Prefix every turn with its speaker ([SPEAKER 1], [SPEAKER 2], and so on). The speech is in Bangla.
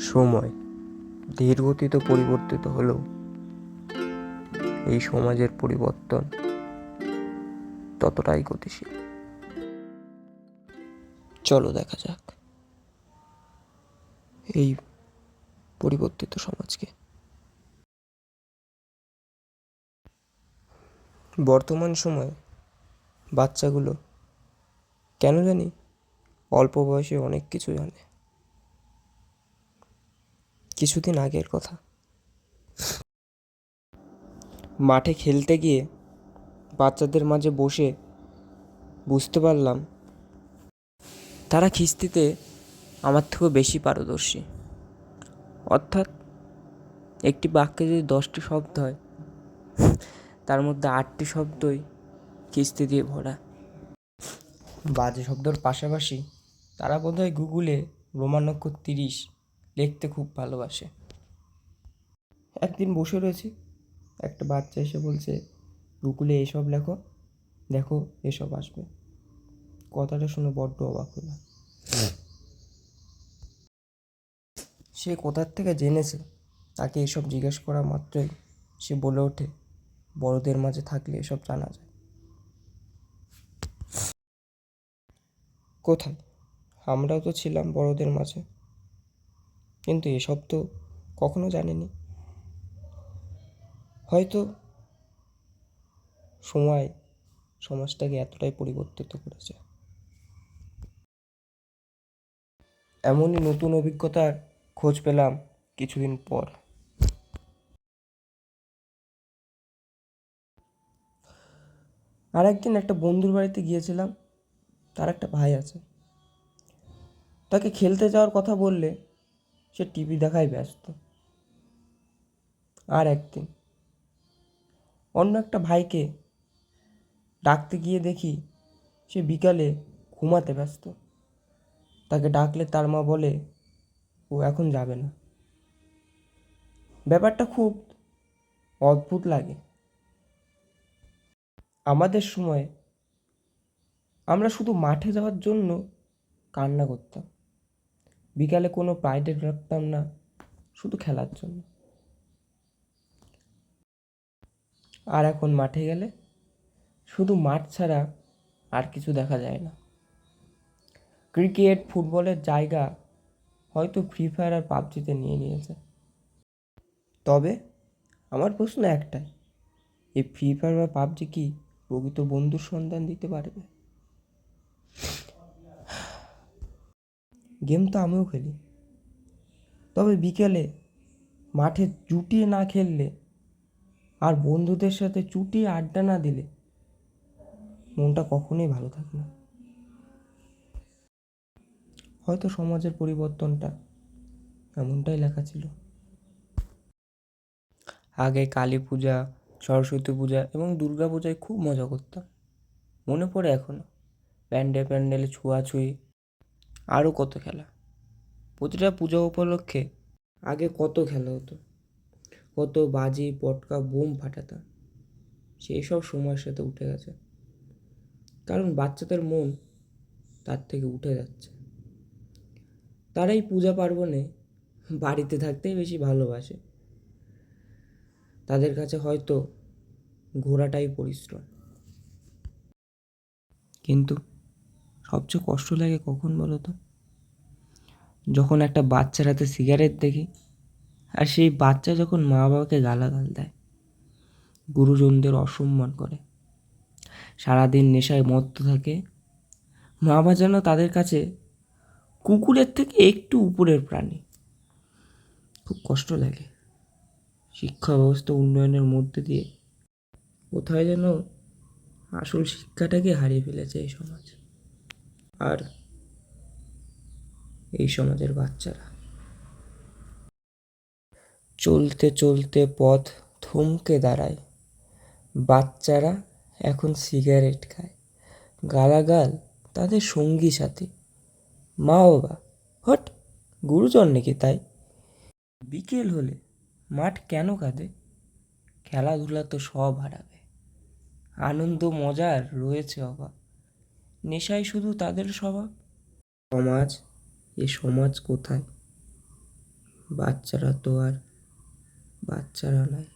[SPEAKER 1] সময় ধীরগতিতে পরিবর্তিত হলেও এই সমাজের পরিবর্তন ততটাই গতিশীল। চলো দেখা যাক এই পরিবর্তিত সমাজকে। বর্তমান সময়ে বাচ্চাগুলো কেন জানি অল্প বয়সে অনেক কিছু জানে। কিছুদিন আগের কথা, মাঠে খেলতে গিয়ে বাচ্চাদের মাঝে বসে বুঝতে পারলাম তারা খিস্তিতে আমার থেকেও বেশি পারদর্শী। অর্থাৎ একটি বাক্যে যদি 10টি শব্দ হয়, তার মধ্যে 8টি শব্দই খিস্তি দিয়ে ভরা। বাজে শব্দর পাশাপাশি তারা বোধহয় গুগলে রোমান অক্ষর 30 লিখতে খুব ভালোবাসে। একদিন বসে রয়েছি, একটা বাচ্চা এসে বলছে, গুগলে এসব লেখো, দেখো এসব আসবে। কথাটা শুনে বড্ড অবাক হলো। সে কোথার থেকে জেনেছে? তাকে এসব জিজ্ঞেস করা মাত্রই সে বলে ওঠে, বড়দের মাঝে থাকলে এসব জানা যায়। কোথায়? আমরাও তো ছিলাম বড়দের মাঝে, কিন্তু এসব তো কখনো জানিনি। হয়তো সময় সমাজটাকে এতটাই পরিবর্তিত করেছে। এমনই নতুন অভিজ্ঞতার খোঁজ পেলাম কিছুদিন পর। আর একদিন একটা বন্ধুর বাড়িতে গিয়েছিলাম। তার একটা ভাই আছে। তাকে খেলতে যাওয়ার কথা বললে সে টিভি দেখায় ব্যস্ত। আর একদিন অন্য একটা ভাইকে ডাকতে গিয়ে দেখি সে বিকালে ঘুমাতে ব্যস্ত। তাকে ডাকলে তার মা বলে ও এখন যাবে না। ব্যাপারটা খুব অদ্ভুত লাগে। আমাদের সময় আমরা শুধু মাঠে যাওয়ার জন্য কান্না করতাম, বিকালে কোনো প্রাইভেট রাখতাম না, শুধু খেলার জন্য। আর এখন মাঠে গেলে শুধু মাঠ ছাড়া আর কিছু দেখা যায় না। ক্রিকেট ফুটবলের জায়গা হয়তো ফ্রি ফায়ার আর পাবজিতে নিয়ে নিয়েছে। তবে আমার প্রশ্ন একটাই, এই ফ্রি ফায়ার বা পাবজি কি প্রকৃত বন্ধুর সন্ধান দিতে পারবে? গেম তো আমিও খেলি, তবে বিকেলে মাঠে চুটিয়ে না খেললে আর বন্ধুদের সাথে চুটিয়ে আড্ডা না দিলে মনটা কখনোই ভালো থাকে না। হয়তো সমাজের পরিবর্তনটা এমনটাই লেখা ছিল। আগে কালী পূজা, সরস্বতী পূজা এবং দুর্গা পূজায় খুব মজা করতাম। মনে পড়ে এখনও প্যান্ডেলে ছোঁয়াছুঁয়ি, আরও কত খেলা। প্রতিটা পূজা উপলক্ষে আগে কত খেলা হতো, কত বাজি পটকা বোম ফাটাতাম। সেই সব সময়ের সাথে উঠে গেছে, কারণ বাচ্চাদের মন তার থেকে উঠে যাচ্ছে। তারা এই পূজা পার্বণে বাড়িতে থাকতেই বেশি ভালোবাসে। তাদের কাছে হয়তো ঘোরাটাই পরিশ্রম। কিন্তু সবচেয়ে কষ্ট লাগে কখন বলো তো? যখন একটা বাচ্চার হাতে সিগারেট দেখি, আর সেই বাচ্চা যখন মা বাবাকে গালাগাল দেয়, গুরুজনদের অসম্মান করে, সারাদিন নেশায় মত্ত থাকে। মা বাবা যেন তাদের কাছে কুকুরের থেকে একটু উপরের প্রাণী। খুব কষ্ট লাগে। শিক্ষা ব্যবস্থা উন্নয়নের মধ্যে দিয়ে কোথায় যেন আসল শিক্ষাটাকে হারিয়ে ফেলেছে এই সমাজ। আর এই সমাজের বাচ্চারা চলতে চলতে পথ থমকে দাঁড়ায়। বাচ্চারা এখন সিগারেট খায়, গালাগাল তাদের সঙ্গী সাথী। মা বাবা হট, গুরুজন নাকি তাই? বিকেল হলে মাঠ কেন কাঁদে? খেলাধুলা তো সব হারাবে, আনন্দ মজার রয়েছে অভাব, নেশায় শুধু তাদের স্বভাব। সমাজ, এ সমাজ কোথায়? বাচ্চারা তো আর বাচ্চারা নয়।